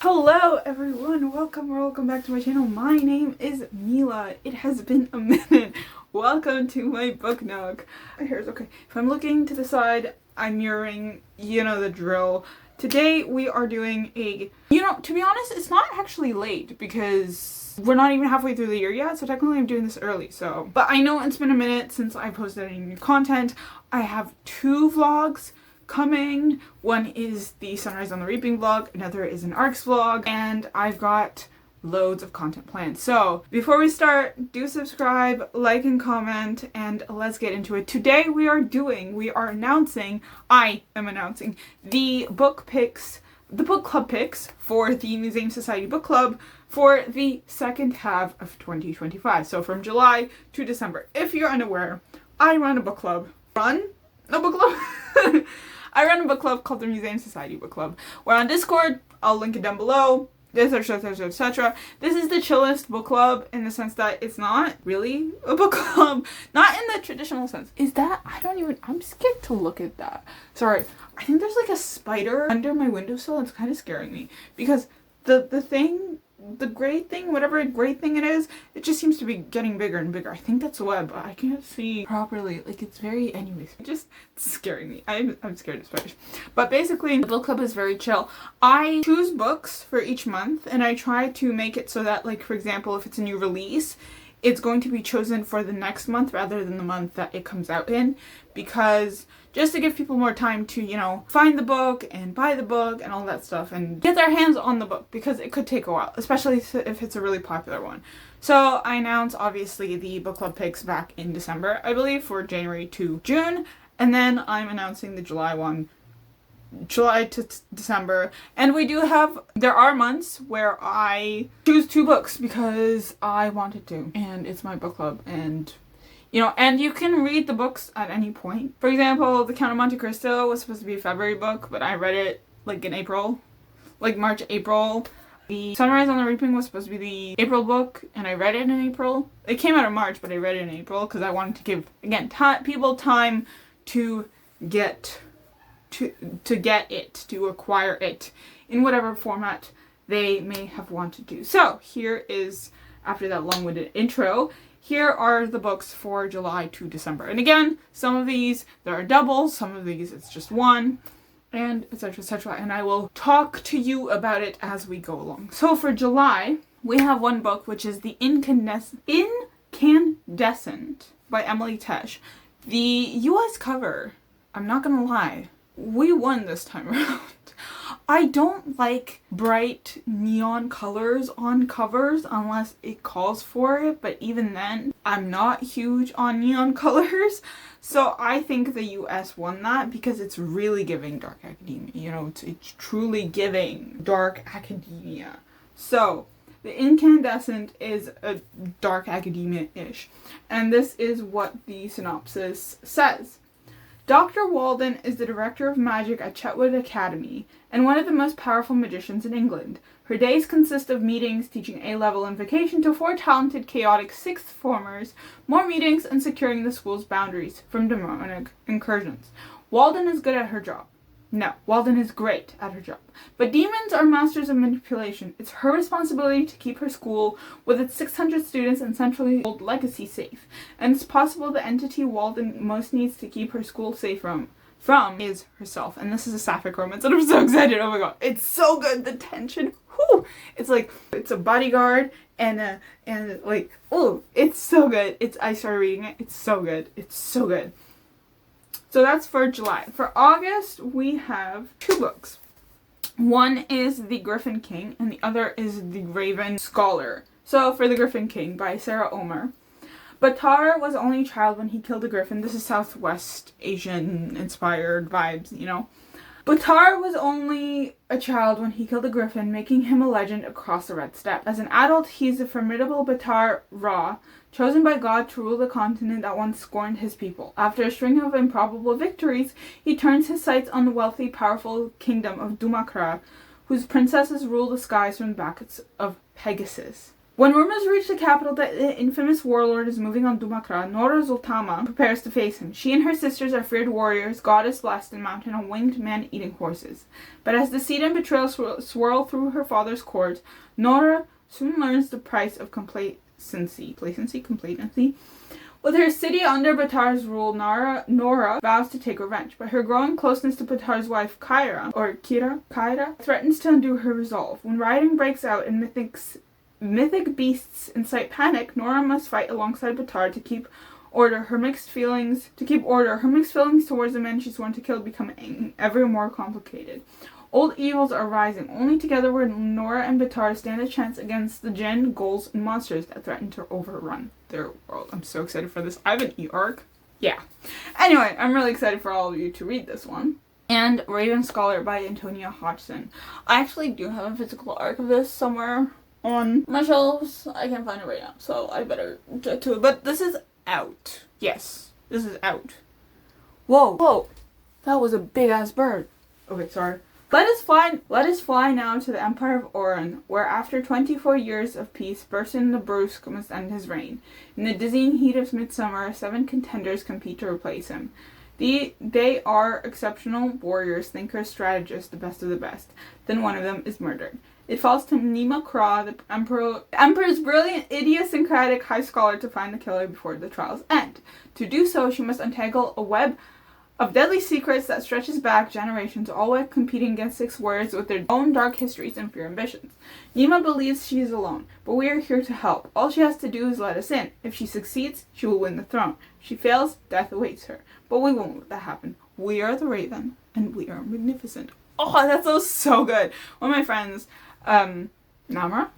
Hello everyone, welcome back to my channel. My name is Mila. It has been a minute. Welcome to my book nook. My hair is okay. If I'm looking to the side, I'm mirroring, you know the drill. Today we are doing to be honest, it's not actually late because we're not even halfway through the year yet, so technically I'm doing this early, but I know it's been a minute since I posted any new content. I have 2 vlogs coming. One is the Sunrise on the Reaping vlog, another is an ARCs vlog, and I've got loads of content planned. So before we start, do subscribe, like and comment, and let's get into it. Today I am announcing the book club picks for the Museum Society Book Club for the second half of 2025. So from July to December. If you're unaware, I run a book club. I run a book club called the Museum Society Book Club. We're on Discord. I'll link it down below. Etc. This is the chillest book club in the sense that it's not really a book club. Not in the traditional sense. I'm scared to look at that. Sorry. I think there's like a spider under my windowsill. It's kind of scaring me. Because the gray thing, whatever great thing it is, it just seems to be getting bigger and bigger. I think that's a web, but I can't see properly. Like, it's very, anyways, it's scaring me. I'm scared of spiders. But basically, the book club is very chill. I choose books for each month, and I try to make it so that, like, for example, if it's a new release, it's going to be chosen for the next month rather than the month that it comes out in, because just to give people more time to, find the book and buy the book and all that stuff and get their hands on the book, because it could take a while, especially if it's a really popular one. So I announced, obviously, the book club picks back in December, I believe, for January to June, and then I'm announcing the July one, July to December. And there are months where I choose 2 books because I wanted to, and it's my book club, and you can read the books at any point. For example, The Count of Monte Cristo was supposed to be a February book, but I read it like in April, like March, April. The Sunrise on the Reaping was supposed to be the April book, and I read it in April. It came out in March, but I read it in April because I wanted to give, again, people time to acquire it in whatever format they may have wanted to. So here is, after that long-winded intro, here are the books for July to December. And again, some of these, there are doubles, some of these it's just one, and etc. And I will talk to you about it as we go along. So for July, we have one book, which is The Incandescent by Emily Tesh. The US cover, I'm not gonna lie, we won this time around. I don't like bright neon colors on covers unless it calls for it, but even then, I'm not huge on neon colors. So I think the US won that because it's really giving dark academia. It's truly giving dark academia. So The Incandescent is a dark academia-ish. And this is what the synopsis says. Dr. Walden is the director of magic at Chetwood Academy and one of the most powerful magicians in England. Her days consist of meetings, teaching A-level invocation to 4 talented, chaotic 6th formers, more meetings, and securing the school's boundaries from demonic incursions. Walden is good at her job. No, Walden is great at her job. But demons are masters of manipulation. It's her responsibility to keep her school, with its 600 students and centrally held legacy, safe. And it's possible the entity Walden most needs to keep her school safe from is herself. And this is a sapphic romance, and I'm so excited. Oh my god, it's so good. The tension, whew. It's like, it's a bodyguard and it's so good. I started reading it. It's so good. It's so good. So that's for July. For August, we have 2 books. One is The Griffin King, and the other is The Raven Scholar. So for The Griffin King by Sarah Omer. Batar was only a child when he killed a griffin. This is Southwest Asian inspired vibes, Batar was only a child when he killed a griffin, making him a legend across the Red Steppe. As an adult, he is the formidable Batar Ra, chosen by God to rule the continent that once scorned his people. After a string of improbable victories, he turns his sights on the wealthy, powerful kingdom of Dumakra, whose princesses rule the skies from the backs of Pegasus. When rumors reach the capital that the infamous warlord is moving on Dumakra, Nora Zultama prepares to face him. She and her sisters are feared warriors, goddess blessed, and mounted on winged men-eating horses. But as deceit and betrayal swirl through her father's court, Nora soon learns the price of complacency. With her city under Batar's rule, Nora vows to take revenge, but her growing closeness to Batar's wife, Kyra, threatens to undo her resolve. When rioting breaks out and mythic beasts incite panic, Nora must fight alongside Batar to keep order. Her mixed feelings towards the men she's sworn to kill become ever more complicated. Old evils are rising. Only together will Nora and Batar stand a chance against the jinn, ghouls, and monsters that threaten to overrun their world. I'm so excited for this. I have an e-arc. Yeah. Anyway, I'm really excited for all of you to read this one. And Raven Scholar by Antonia Hodgson. I actually do have a physical arc of this somewhere on my shelves. I can't find it right now, so I better get to it. But this is out. Yes, this is out. Whoa. That was a big-ass bird. Okay, sorry. Let us fly now to the Empire of Oran, where after 24 years of peace, Burson the Brusque must end his reign. In the dizzying heat of midsummer, 7 contenders compete to replace him. They are exceptional warriors, thinkers, strategists, the best of the best. Then one of them is murdered. It falls to Nima Kra, the Emperor's brilliant, idiosyncratic high scholar, to find the killer before the trials end. To do so, she must untangle a web of deadly secrets that stretches back generations, all while competing against 6 warriors with their own dark histories and fear ambitions. Nima believes she is alone, but we are here to help. All she has to do is let us in. If she succeeds, she will win the throne. If she fails, death awaits her. But we won't let that happen. We are the Raven, and we are magnificent. Oh, that's so good. One of my friends, Namra?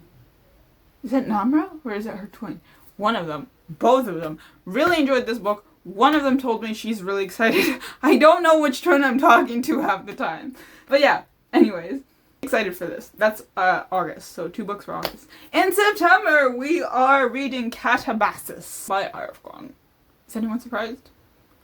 Is it Namra? Or is it her twin? One of them, both of them, really enjoyed this book. One of them told me she's really excited. I don't know which twin I'm talking to half the time. But yeah, anyways, excited for this. That's August, so 2 books for August. In September, we are reading Catabasis by Arifgon. Is anyone surprised?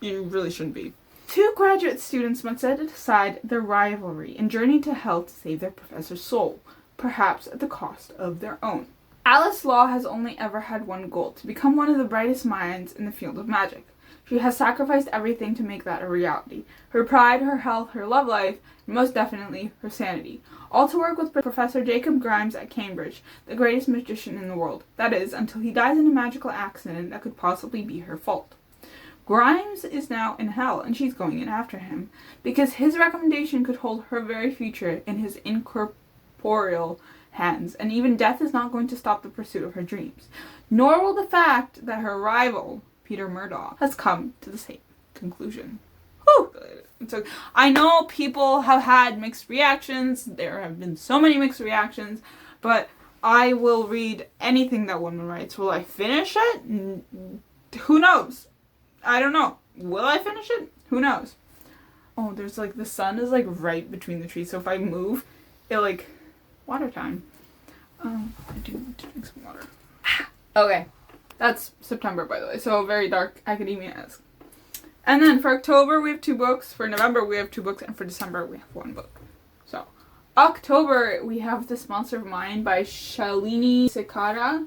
You really shouldn't be. 2 graduate students must set aside their rivalry and journey to hell to save their professor's soul, perhaps at the cost of their own. Alice Law has only ever had one goal: to become one of the brightest minds in the field of magic. She has sacrificed everything to make that a reality. Her pride, her health, her love life, and most definitely, her sanity. All to work with Professor Jacob Grimes at Cambridge, the greatest magician in the world. That is, until he dies in a magical accident that could possibly be her fault. Grimes is now in hell, and she's going in after him, because his recommendation could hold her very future in his incorporeal hands, and even death is not going to stop the pursuit of her dreams. Nor will the fact that her rival, Peter Murdoch, has come to the same conclusion. Whew! So, I know people have had mixed reactions. There have been so many mixed reactions, but I will read anything that woman writes. Will I finish it? Who knows? I don't know. Will I finish it? Who knows? Oh, there's the sun is right between the trees, so if I move, it water time. I do need to drink some water. Okay. That's September, by the way, so very dark academia-esque. And then for October, we have 2 books. For November, we have 2 books. And for December, we have 1 book. So, October, we have This Monster of Mine by Shalini Sikara.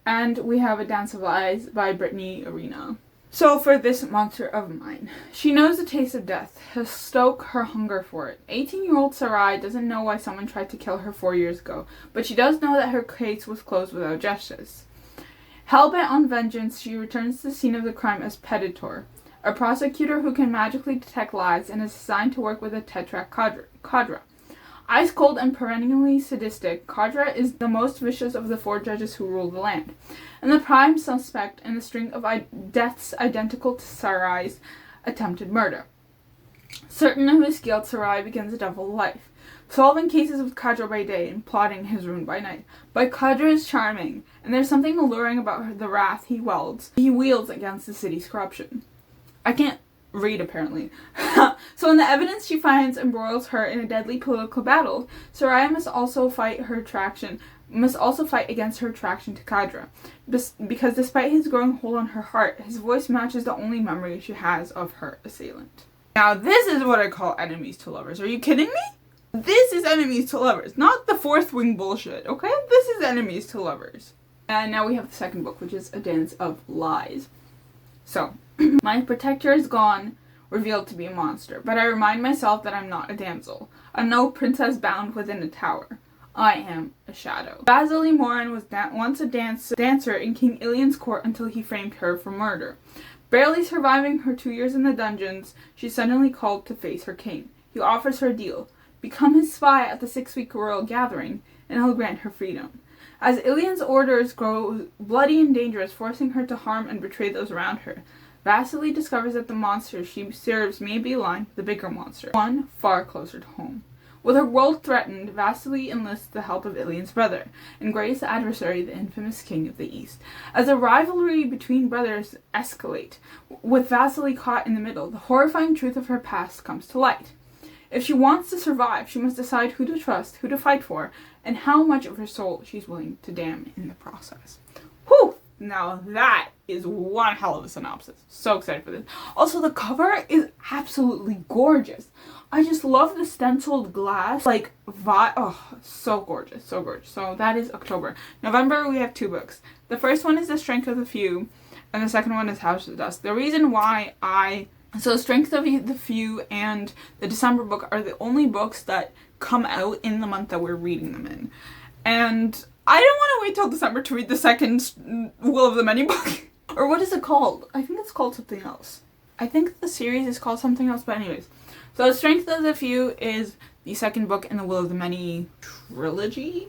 And we have A Dance of Lies by Brittany Arena. So for This Monster of Mine, she knows the taste of death, has stoked her hunger for it. 18-year-old Sarai doesn't know why someone tried to kill her 4 years ago, but she does know that her case was closed without justice. Hell-bent on vengeance, she returns to the scene of the crime as Peditor, a prosecutor who can magically detect lies and is assigned to work with a tetrarch Kadra. Ice-cold and perennially sadistic, Kadra is the most vicious of the 4 judges who rule the land, and the prime suspect in the string of deaths identical to Sarai's attempted murder. Certain of his guilt, Sarai begins a double life, solving cases with Kadra by day and plotting his ruin by night. But Kadra is charming, and there's something alluring about the wrath he wields against the city's corruption. I can't read, apparently. So when the evidence she finds embroils her in a deadly political battle, Sarai must also fight against her attraction to Kadra, because despite his growing hold on her heart, his voice matches the only memory she has of her assailant. Now this is what I call enemies to lovers. Are you kidding me? This is enemies to lovers, not the 4th wing bullshit, okay? This is enemies to lovers. And now we have the second book, which is A Dance of Lies. So, my protector is gone, revealed to be a monster, but I remind myself that I'm not a damsel. I'm no princess bound within a tower. I am a shadow. Vasily Morin was once a dancer in King Ilian's court until he framed her for murder. Barely surviving her 2 years in the dungeons, she's suddenly called to face her king. He offers her a deal. Become his spy at the 6-week royal gathering, and he'll grant her freedom. As Ilian's orders grow bloody and dangerous, forcing her to harm and betray those around her, Vasily discovers that the monster she serves may be aligned with the bigger monster, one far closer to home. With her world threatened, Vasily enlists the help of Ilian's brother, and greatest adversary, the infamous King of the East. As the rivalry between brothers escalate, with Vasily caught in the middle, the horrifying truth of her past comes to light. If she wants to survive, she must decide who to trust, who to fight for, and how much of her soul she's willing to damn in the process. Whew! Now that is one hell of a synopsis. So excited for this. Also, the cover is absolutely gorgeous. I just love the stenciled glass, vibe. Oh, so gorgeous, so gorgeous. So that is October. November, we have 2 books. The first one is The Strength of the Few, and the second one is House of Dusk. The reason why So Strength of the Few and the December book are the only books that come out in the month that we're reading them in. And I don't want to wait till December to read the second Will of the Many book. Or what is it called? I think it's called something else. I think the series is called something else, but anyways. So Strength of the Few is the second book in the Will of the Many trilogy, ?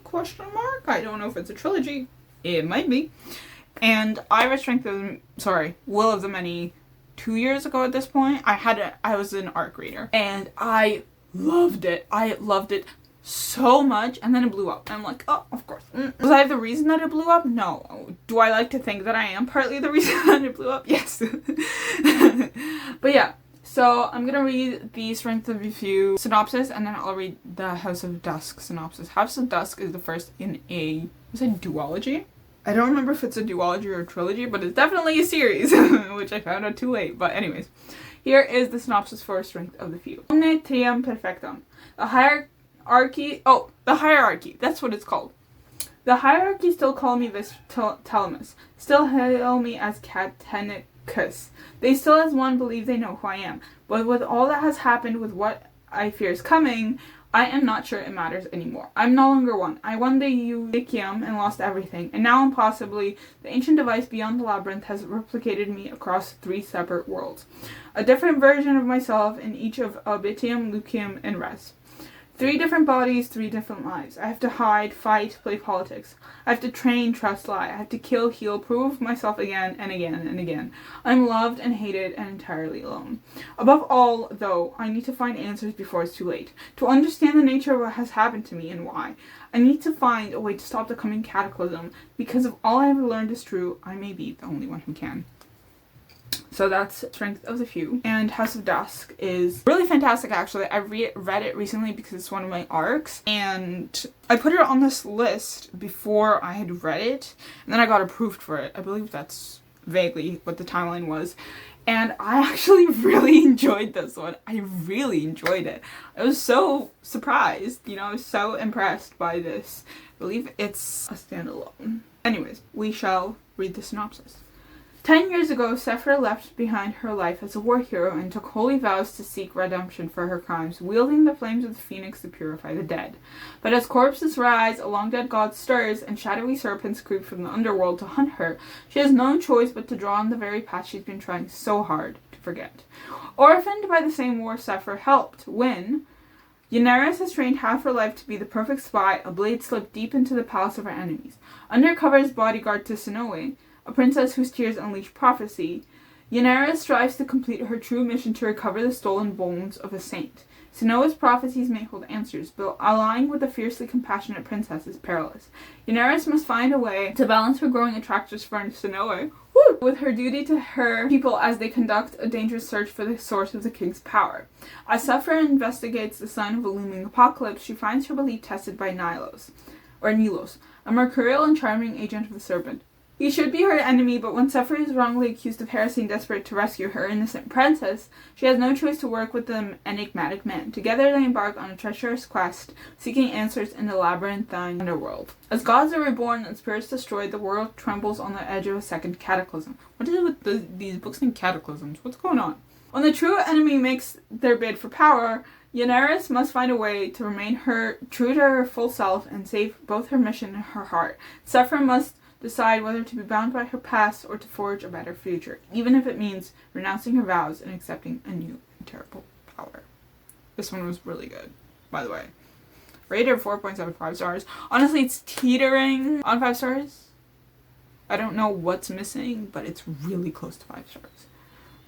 I don't know if it's a trilogy. It might be. And I read Will of the Many 2 years ago at this point. I was an ARC reader. And I loved it. I loved it so much, and then it blew up. And I'm like, oh, of course. Was I the reason that it blew up? No. Do I like to think that I am partly the reason that it blew up? Yes. But yeah, so I'm gonna read the Strength of a Few synopsis, and then I'll read the House of Dusk synopsis. House of Dusk is the first in a duology? I don't remember if it's a duology or a trilogy, but it's definitely a series, which I found out too late. But anyways, here is the synopsis for Strength of the Few. Omne trium perfectum. The hierarchy, that's what it's called. The hierarchy still call me Telemus, still hail me as Catanicus. They still as one believe they know who I am, but with all that has happened, with what I fear is coming, I am not sure it matters anymore. I'm no longer one. I won the Eudicium and lost everything, and now impossibly, the ancient device beyond the labyrinth has replicated me across 3 separate worlds. A different version of myself in each of Albitium, Lucium, and Res. 3 different bodies, 3 different lives. I have to hide, fight, play politics. I have to train, trust, lie. I have to kill, heal, prove myself again and again and again. I'm loved and hated and entirely alone. Above all, though, I need to find answers before it's too late. To understand the nature of what has happened to me and why. I need to find a way to stop the coming cataclysm. Because if all I have learned is true, I may be the only one who can. So that's Strength of the Few. And House of Dusk is really fantastic, actually. I read it recently because it's one of my ARCs. And I put it on this list before I had read it. And then I got approved for it. I believe that's vaguely what the timeline was. And I actually really enjoyed this one. I really enjoyed it. I was so surprised. I was so impressed by this. I believe it's a standalone. Anyways, we shall read the synopsis. 10 years ago, Sephra left behind her life as a war hero and took holy vows to seek redemption for her crimes, wielding the flames of the phoenix to purify the dead. But as corpses rise, a long-dead god stirs, and shadowy serpents creep from the underworld to hunt her, she has no choice but to draw on the very path she's been trying so hard to forget. Orphaned by the same war Sephra helped when Yenneris has trained half her life to be the perfect spy, a blade slipped deep into the palace of her enemies. Undercover as bodyguard to Sinoe, a princess whose tears unleash prophecy, Yenneris strives to complete her true mission to recover the stolen bones of a saint. Sinoe's prophecies may hold answers, but allying with a fiercely compassionate princess is perilous. Yenneris must find a way to balance her growing attractions for Sinoe with her duty to her people as they conduct a dangerous search for the source of the king's power. As Sephra investigates the sign of a looming apocalypse, she finds her belief tested by Nilos, a mercurial and charming agent of the serpent. He should be her enemy, but when Sephra is wrongly accused of heresy and desperate to rescue her innocent princess, she has no choice to work with the enigmatic man. Together they embark on a treacherous quest, seeking answers in the labyrinthine underworld. As gods are reborn and spirits destroyed, the world trembles on the edge of a second cataclysm. What is it with these books and cataclysms? What's going on? When the true enemy makes their bid for power, Daenerys must find a way to remain true to her full self and save both her mission and her heart. Sephra must decide whether to be bound by her past or to forge a better future, even if it means renouncing her vows and accepting a new and terrible power. This one was really good, by the way. Rated 4.75 stars. Honestly, it's teetering on 5 stars. I don't know what's missing, but it's really close to 5 stars.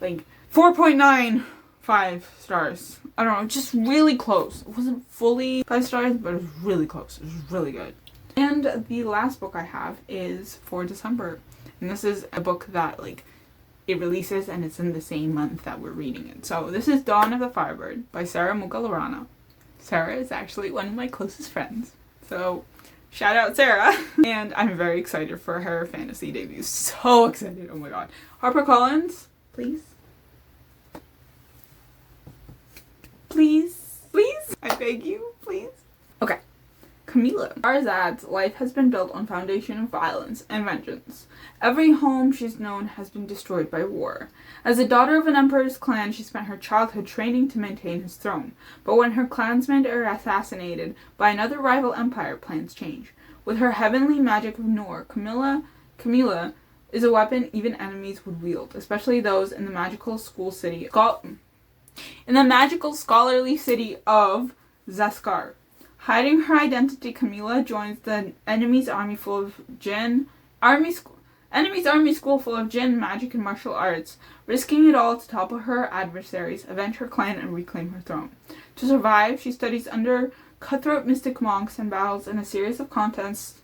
Like, 4.95 stars. I don't know, just really close. It wasn't fully 5 stars, but it was really close. It was really good. And the last book I have is for December. And this is a book that, like, it releases and it's in the same month that we're reading it. So this is Dawn of the Firebird by Sarah Mugalarana. Sarah is actually one of my closest friends. So shout out Sarah. And I'm very excited for her fantasy debut. So excited. Oh my god. HarperCollins, please. Please. Please. I beg you. Please. Okay. Mila. Arzad's life has been built on foundation of violence and vengeance. Every home she's known has been destroyed by war. As the daughter of an emperor's clan, she spent her childhood training to maintain his throne. But when her clansmen are assassinated by another rival empire, plans change. With her heavenly magic of Noor, Camilla is a weapon even enemies would wield, especially those in the magical scholarly city of Zaskar. Hiding her identity, Camilla joins the enemy's army full of jinn, school full of jinn, magic, and martial arts, risking it all to topple her adversaries, avenge her clan, and reclaim her throne. To survive, she studies under cutthroat mystic monks and battles in a series of contests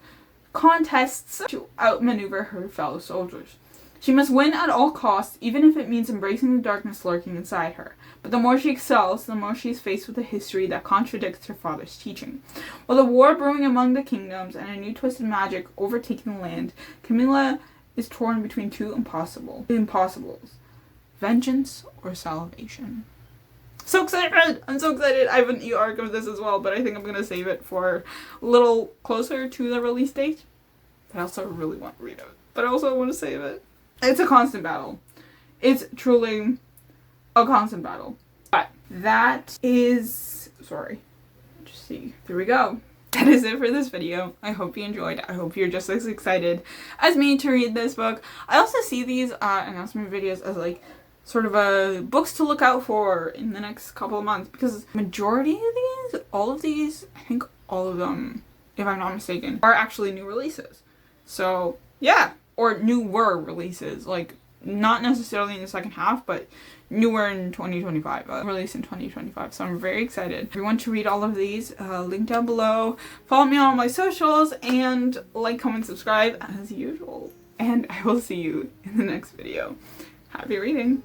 to outmaneuver her fellow soldiers. She must win at all costs, even if it means embracing the darkness lurking inside her. But the more she excels, the more she is faced with a history that contradicts her father's teaching. While the war brewing among the kingdoms and a new twisted magic overtaking the land, Camilla is torn between two impossibles. Vengeance or salvation. So excited! I'm so excited! I have an e-arc of this as well, but I think I'm going to save it for a little closer to the release date. But I also really want to read it. But I also want to save it. It's a constant battle. It's truly a constant battle. But that is... Sorry. Just see. Here we go. That is it for this video. I hope you enjoyed. I hope you're just as excited as me to read this book. I also see these announcement videos as like sort of books to look out for in the next couple of months, because majority of these, all of these, I think all of them, if I'm not mistaken, are actually new releases. So yeah. Or newer releases, like not necessarily in the second half, but newer in 2025, released in 2025. So I'm very excited. If you want to read all of these, link down below. Follow me on all my socials and like, comment, subscribe as usual. And I will see you in the next video. Happy reading!